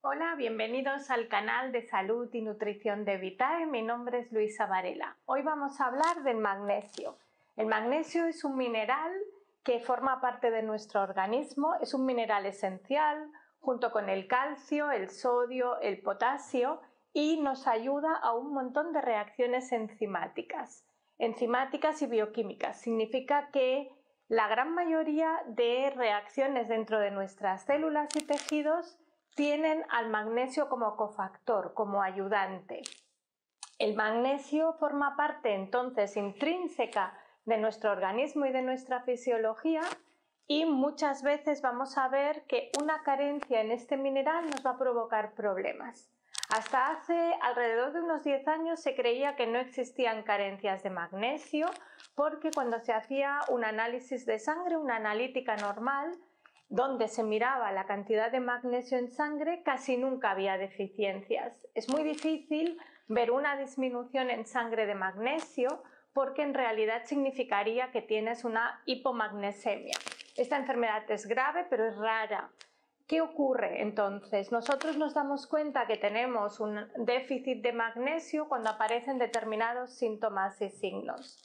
Hola, bienvenidos al canal de Salud y Nutrición de Vitae. Mi nombre es Luisa Varela. Hoy vamos a hablar del magnesio. El magnesio es un mineral que forma parte de nuestro organismo, es un mineral esencial junto con el calcio, el sodio, el potasio y nos ayuda a un montón de reacciones enzimáticas y bioquímicas. Significa que la gran mayoría de reacciones dentro de nuestras células y tejidos tienen al magnesio como cofactor, como ayudante. El magnesio forma parte entonces intrínseca de nuestro organismo y de nuestra fisiología y muchas veces vamos a ver que una carencia en este mineral nos va a provocar problemas. Hasta hace alrededor de unos 10 años se creía que no existían carencias de magnesio porque cuando se hacía un análisis de sangre, una analítica normal, donde se miraba la cantidad de magnesio en sangre, casi nunca había deficiencias. Es muy difícil ver una disminución en sangre de magnesio porque en realidad significaría que tienes una hipomagnesemia. Esta enfermedad es grave, pero es rara. ¿Qué ocurre entonces? Nosotros nos damos cuenta que tenemos un déficit de magnesio cuando aparecen determinados síntomas y signos.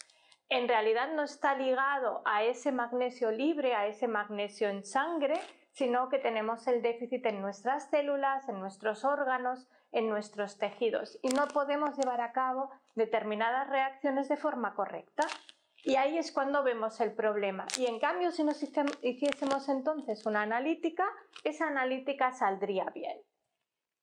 En realidad no está ligado a ese magnesio libre, a ese magnesio en sangre, sino que tenemos el déficit en nuestras células, en nuestros órganos, en nuestros tejidos y no podemos llevar a cabo determinadas reacciones de forma correcta. Y ahí es cuando vemos el problema. Y en cambio, si nos hiciésemos entonces una analítica, esa analítica saldría bien.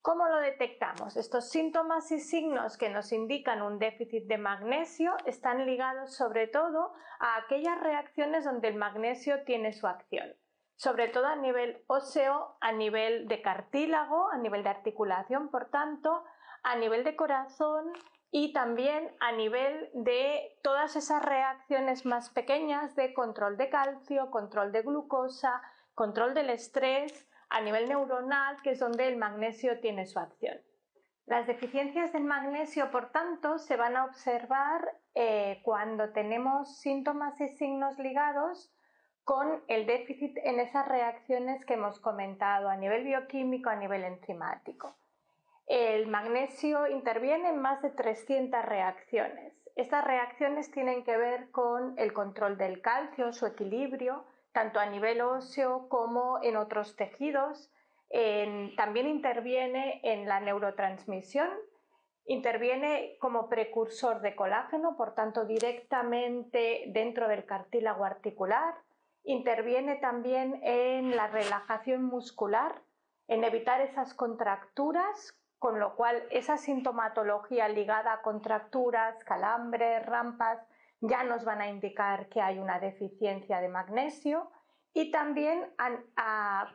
¿Cómo lo detectamos? Estos síntomas y signos que nos indican un déficit de magnesio están ligados sobre todo a aquellas reacciones donde el magnesio tiene su acción, sobre todo a nivel óseo, a nivel de cartílago, a nivel de articulación, por tanto, a nivel de corazón y también a nivel de todas esas reacciones más pequeñas de control de calcio, control de glucosa, control del estrés, a nivel neuronal, que es donde el magnesio tiene su acción. Las deficiencias del magnesio, por tanto, se van a observar cuando tenemos síntomas y signos ligados con el déficit en esas reacciones que hemos comentado a nivel bioquímico, a nivel enzimático. El magnesio interviene en más de 300 reacciones. Estas reacciones tienen que ver con el control del calcio, su equilibrio, tanto a nivel óseo como en otros tejidos. También interviene en la neurotransmisión, interviene como precursor de colágeno, por tanto directamente dentro del cartílago articular, interviene también en la relajación muscular, en evitar esas contracturas, con lo cual esa sintomatología ligada a contracturas, calambres, rampas, ya nos van a indicar que hay una deficiencia de magnesio. Y también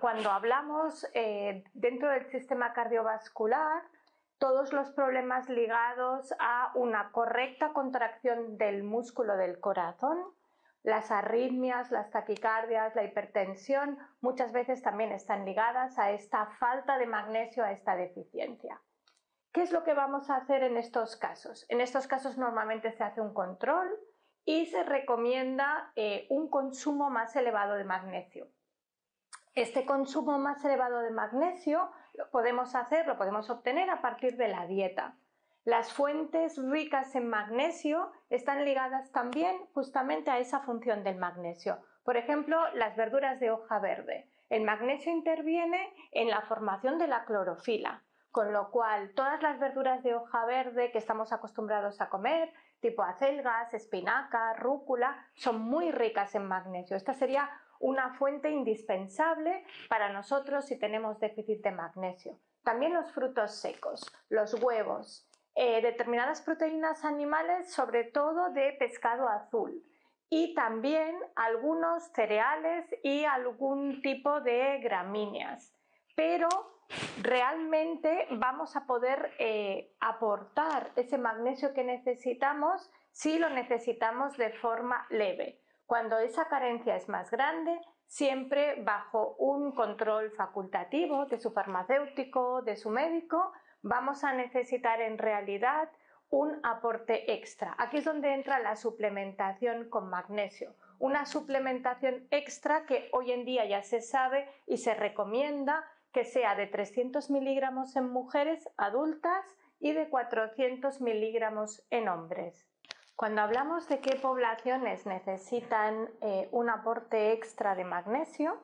cuando hablamos dentro del sistema cardiovascular, todos los problemas ligados a una correcta contracción del músculo del corazón, las arritmias, las taquicardias, la hipertensión, muchas veces también están ligadas a esta falta de magnesio, a esta deficiencia. ¿Qué es lo que vamos a hacer en estos casos? En estos casos normalmente se hace un control y se recomienda un consumo más elevado de magnesio. Este consumo más elevado de magnesio lo podemos obtener a partir de la dieta. Las fuentes ricas en magnesio están ligadas también justamente a esa función del magnesio. Por ejemplo, las verduras de hoja verde. El magnesio interviene en la formación de la clorofila, con lo cual todas las verduras de hoja verde que estamos acostumbrados a comer, tipo acelgas, espinaca, rúcula, son muy ricas en magnesio. Esta sería una fuente indispensable para nosotros si tenemos déficit de magnesio. También los frutos secos, los huevos, determinadas proteínas animales, sobre todo de pescado azul, y también algunos cereales y algún tipo de gramíneas. Pero realmente vamos a poder aportar ese magnesio que necesitamos si lo necesitamos de forma leve. Cuando esa carencia es más grande, siempre bajo un control facultativo de su farmacéutico, de su médico, vamos a necesitar en realidad un aporte extra. Aquí es donde entra la suplementación con magnesio. Una suplementación extra que hoy en día ya se sabe y se recomienda que sea de 300 miligramos en mujeres adultas y de 400 miligramos en hombres. Cuando hablamos de qué poblaciones necesitan un aporte extra de magnesio,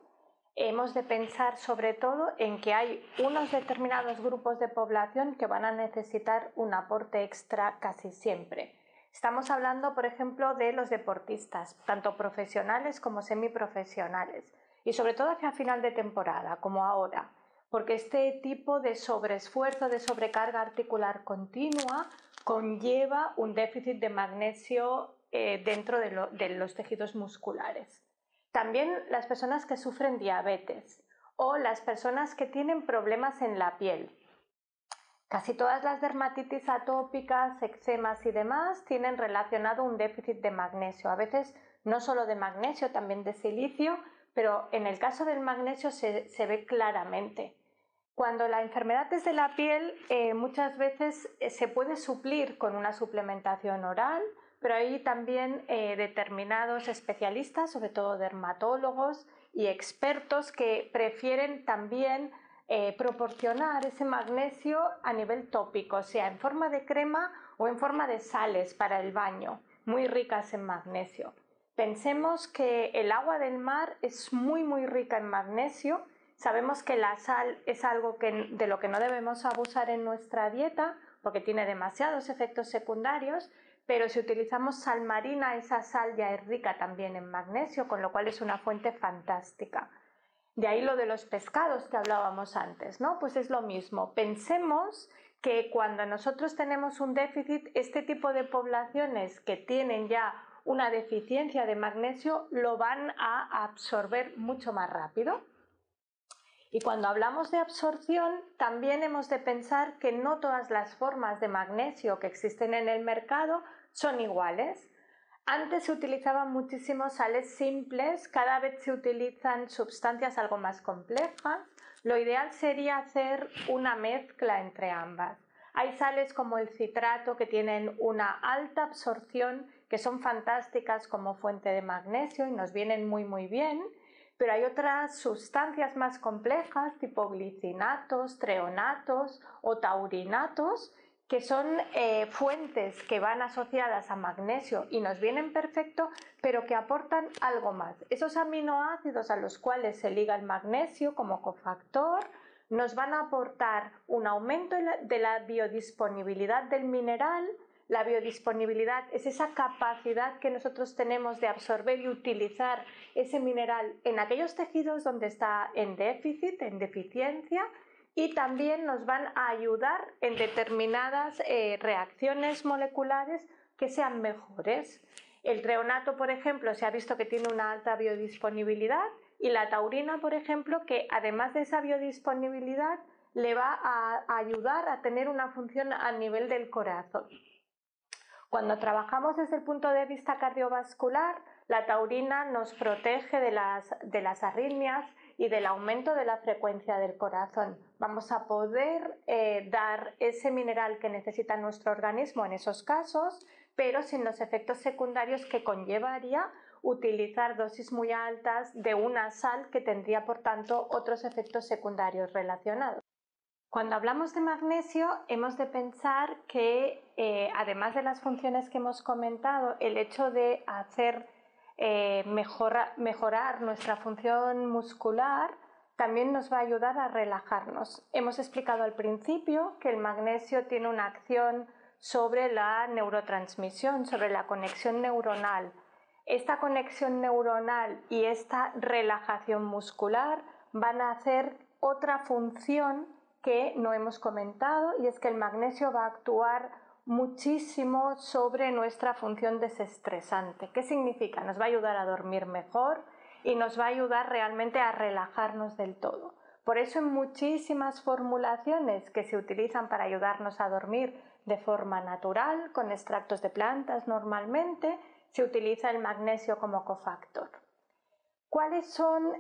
hemos de pensar sobre todo en que hay unos determinados grupos de población que van a necesitar un aporte extra casi siempre. Estamos hablando, por ejemplo, de los deportistas, tanto profesionales como semiprofesionales, y sobre todo hacia final de temporada, como ahora, porque este tipo de sobreesfuerzo, de sobrecarga articular continua, conlleva un déficit de magnesio dentro de los tejidos musculares. También las personas que sufren diabetes o las personas que tienen problemas en la piel. Casi todas las dermatitis atópicas, eczemas y demás tienen relacionado un déficit de magnesio. A veces no solo de magnesio, también de silicio, pero en el caso del magnesio se ve claramente. Cuando la enfermedad es de la piel, muchas veces se puede suplir con una suplementación oral, pero hay también determinados especialistas, sobre todo dermatólogos y expertos, que prefieren también proporcionar ese magnesio a nivel tópico, sea en forma de crema o en forma de sales para el baño, muy ricas en magnesio. Pensemos que el agua del mar es muy rica en magnesio. Sabemos que la sal es algo de lo que no debemos abusar en nuestra dieta porque tiene demasiados efectos secundarios, pero si utilizamos sal marina, esa sal ya es rica también en magnesio, con lo cual es una fuente fantástica. De ahí lo de los pescados que hablábamos antes, ¿no? Pues es lo mismo. Pensemos que cuando nosotros tenemos un déficit, este tipo de poblaciones que tienen ya una deficiencia de magnesio lo van a absorber mucho más rápido. Y cuando hablamos de absorción, también hemos de pensar que no todas las formas de magnesio que existen en el mercado son iguales. Antes se utilizaban muchísimos sales simples, cada vez se utilizan sustancias algo más complejas. Lo ideal sería hacer una mezcla entre ambas. Hay sales como el citrato que tienen una alta absorción, que son fantásticas como fuente de magnesio y nos vienen muy bien. Pero hay otras sustancias más complejas, tipo glicinatos, treonatos o taurinatos, que son fuentes que van asociadas a magnesio y nos vienen perfecto, pero que aportan algo más. Esos aminoácidos a los cuales se liga el magnesio como cofactor nos van a aportar un aumento de la biodisponibilidad del mineral. La biodisponibilidad es esa capacidad que nosotros tenemos de absorber y utilizar ese mineral en aquellos tejidos donde está en déficit, en deficiencia, y también nos van a ayudar en determinadas reacciones moleculares que sean mejores. El treonato, por ejemplo, se ha visto que tiene una alta biodisponibilidad, y la taurina, por ejemplo, que además de esa biodisponibilidad le va a ayudar a tener una función a nivel del corazón. Cuando trabajamos desde el punto de vista cardiovascular, la taurina nos protege de las arritmias y del aumento de la frecuencia del corazón. Vamos a poder dar ese mineral que necesita nuestro organismo en esos casos, pero sin los efectos secundarios que conllevaría utilizar dosis muy altas de una sal que tendría, por tanto, otros efectos secundarios relacionados. Cuando hablamos de magnesio, hemos de pensar que, además de las funciones que hemos comentado, el hecho de hacer mejorar nuestra función muscular también nos va a ayudar a relajarnos. Hemos explicado al principio que el magnesio tiene una acción sobre la neurotransmisión, sobre la conexión neuronal. Esta conexión neuronal y esta relajación muscular van a hacer otra función que no hemos comentado, y es que el magnesio va a actuar muchísimo sobre nuestra función desestresante. ¿Qué significa? Nos va a ayudar a dormir mejor y nos va a ayudar realmente a relajarnos del todo. Por eso en muchísimas formulaciones que se utilizan para ayudarnos a dormir de forma natural, con extractos de plantas normalmente, se utiliza el magnesio como cofactor. ¿Cuáles son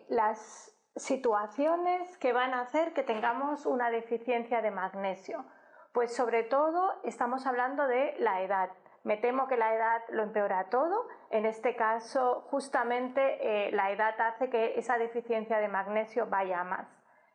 las situaciones que van a hacer que tengamos una deficiencia de magnesio? Pues sobre todo estamos hablando de la edad. Me temo que la edad lo empeora todo. En este caso, justamente la edad hace que esa deficiencia de magnesio vaya a más.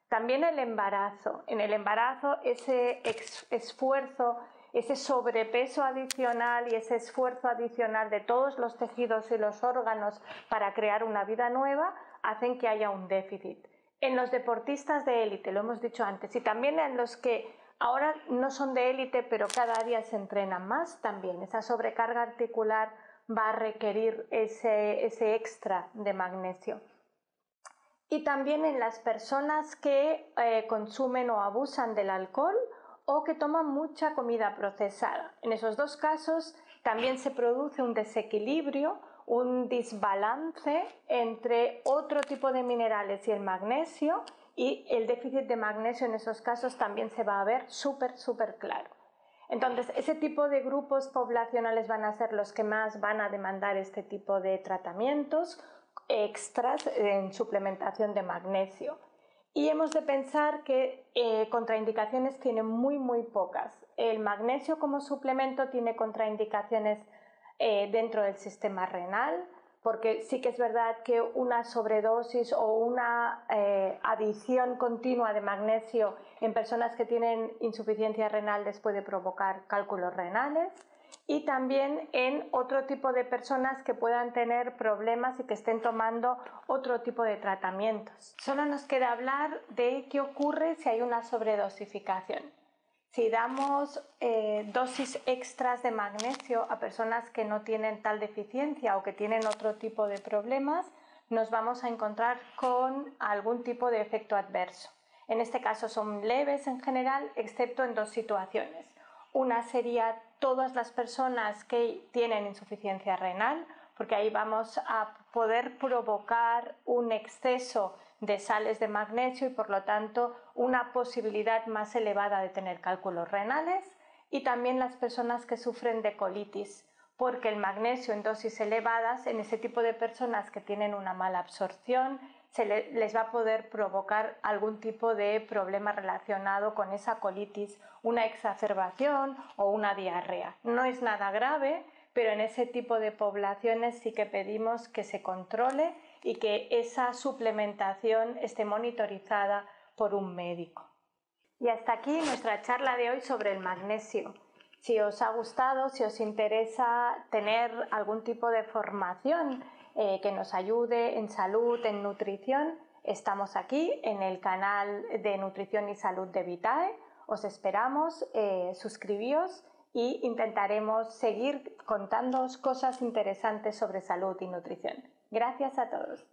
También el embarazo. En el embarazo ese esfuerzo, ese sobrepeso adicional y ese esfuerzo adicional de todos los tejidos y los órganos para crear una vida nueva hacen que haya un déficit. En los deportistas de élite, lo hemos dicho antes, y también en los que ahora no son de élite pero cada día se entrenan más, también esa sobrecarga articular va a requerir ese extra de magnesio. Y también en las personas que consumen o abusan del alcohol o que toman mucha comida procesada. En esos dos casos también se produce un desequilibrio, un desbalance entre otro tipo de minerales y el magnesio, y el déficit de magnesio en esos casos también se va a ver súper claro. Entonces, ese tipo de grupos poblacionales van a ser los que más van a demandar este tipo de tratamientos extras en suplementación de magnesio. Y hemos de pensar que contraindicaciones tiene muy pocas. El magnesio como suplemento tiene contraindicaciones dentro del sistema renal, porque sí que es verdad que una sobredosis o una adición continua de magnesio en personas que tienen insuficiencia renal les puede provocar cálculos renales, y también en otro tipo de personas que puedan tener problemas y que estén tomando otro tipo de tratamientos. Solo nos queda hablar de qué ocurre si hay una sobredosificación. Si damos dosis extras de magnesio a personas que no tienen tal deficiencia o que tienen otro tipo de problemas, nos vamos a encontrar con algún tipo de efecto adverso. En este caso son leves en general, excepto en dos situaciones. Una sería todas las personas que tienen insuficiencia renal, porque ahí vamos a poder provocar un exceso de sales de magnesio y por lo tanto una posibilidad más elevada de tener cálculos renales, y también las personas que sufren de colitis, porque el magnesio en dosis elevadas en ese tipo de personas que tienen una mala absorción les va a poder provocar algún tipo de problema relacionado con esa colitis, una exacerbación o una diarrea. No es nada grave, pero en ese tipo de poblaciones sí que pedimos que se controle y que esa suplementación esté monitorizada por un médico. Y hasta aquí nuestra charla de hoy sobre el magnesio. Si os ha gustado, si os interesa tener algún tipo de formación que nos ayude en salud, en nutrición, estamos aquí en el canal de Nutrición y Salud de Vitae. Os esperamos, suscribíos y intentaremos seguir contándoos cosas interesantes sobre salud y nutrición. Gracias a todos.